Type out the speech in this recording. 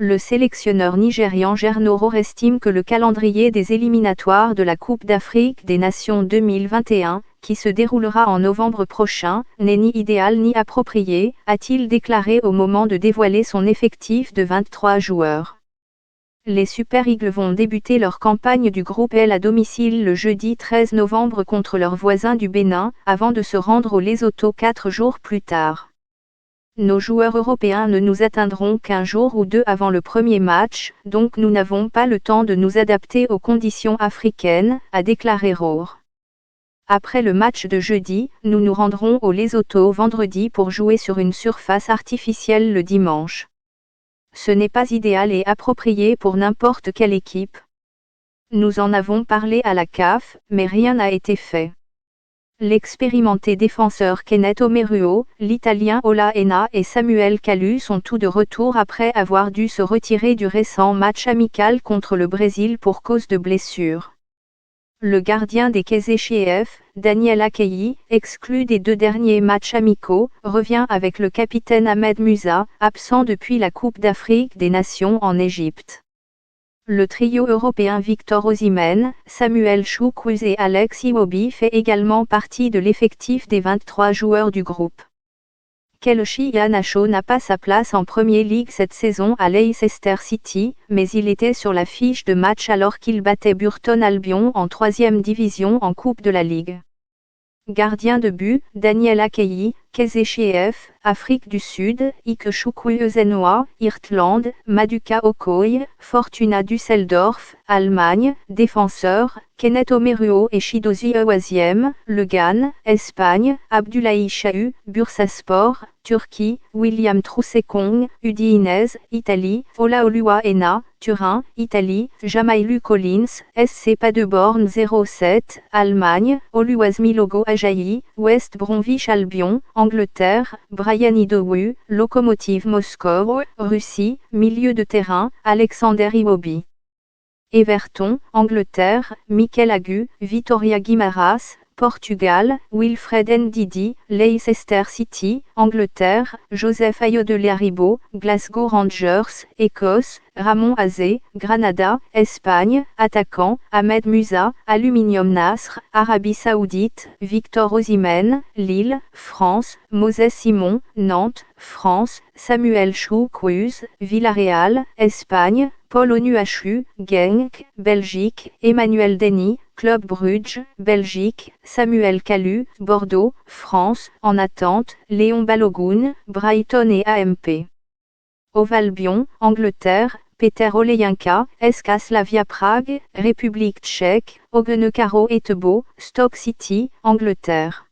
Le sélectionneur nigérian Gernot estime que le calendrier des éliminatoires de la Coupe d'Afrique des Nations 2021, qui se déroulera en novembre prochain, n'est ni idéal ni approprié, a-t-il déclaré au moment de dévoiler son effectif de 23 joueurs. Les Super Eagles vont débuter leur campagne du groupe L à domicile le jeudi 13 novembre contre leurs voisins du Bénin, avant de se rendre au Lesotho 4 jours plus tard. Nos joueurs européens ne nous atteindront qu'un jour ou deux avant le premier match, donc nous n'avons pas le temps de nous adapter aux conditions africaines, a déclaré Rohr. Après le match de jeudi, nous nous rendrons au Lesotho vendredi pour jouer sur une surface artificielle le dimanche. Ce n'est pas idéal et approprié pour n'importe quelle équipe. Nous en avons parlé à la CAF, mais rien n'a été fait. L'expérimenté défenseur Kenneth Omeruo, l'Italien Ola Aina et Samuel Kalu sont tous de retour après avoir dû se retirer du récent match amical contre le Brésil pour cause de blessure. Le gardien des KZCF, Daniel Akeyi, exclu des 2 derniers matchs amicaux, revient avec le capitaine Ahmed Musa, absent depuis la Coupe d'Afrique des Nations en Égypte. Le trio européen Victor Osimhen, Samuel Chukwueze et Alex Iwobi fait également partie de l'effectif des 23 joueurs du groupe. Kelechi Iheanacho n'a pas sa place en Premier League cette saison à Leicester City, mais il était sur la fiche de match alors qu'il battait Burton Albion en 3e division en Coupe de la Ligue. Gardien de but, Daniel Akeyi, KZCF, Afrique du Sud, Ike Chukwueze-Noah, Irlande, Maduka Okoye, Fortuna Düsseldorf, Allemagne, défenseur, Kenneth Omeruo et Chidozie Owaziem, Le Gane, Espagne, Abdullahi Shahu, Bursaspor, Turquie, William Troussekong, Udinese, Italie, Olaoluwa Aina, Turin, Italie, Jamailu Collins, SC Paderborn 07, Allemagne, Oluwazmi Logo Ajayi, West Bromwich Albion, Angleterre, Brian Idowu, Lokomotiv Moscow, Russie, milieu de terrain, Alexander Iwobi. Everton, Angleterre, Mikel Agu, Vitória Guimarães, Portugal, Wilfred Ndidi, Leicester City, Angleterre, Joseph Ayodele-Aribo, Glasgow Rangers, Écosse, Ramon Azé, Granada, Espagne, attaquant, Ahmed Musa, Aluminium Nasr, Arabie Saoudite, Victor Osimhen, Lille, France, Moses Simon, Nantes, France, Samuel Chukwueze, Villarreal, Espagne, Paul Onuachu, Genk, Belgique, Emmanuel Denny, Club Brugge, Belgique, Samuel Kalu, Bordeaux, France, en attente, Léon Balogun, Brighton et AMP. Ovalbion, Angleterre, Peter Olejinka, SK Slavia Prague, République tchèque, Ogenekaro Etebo, Stoke City, Angleterre.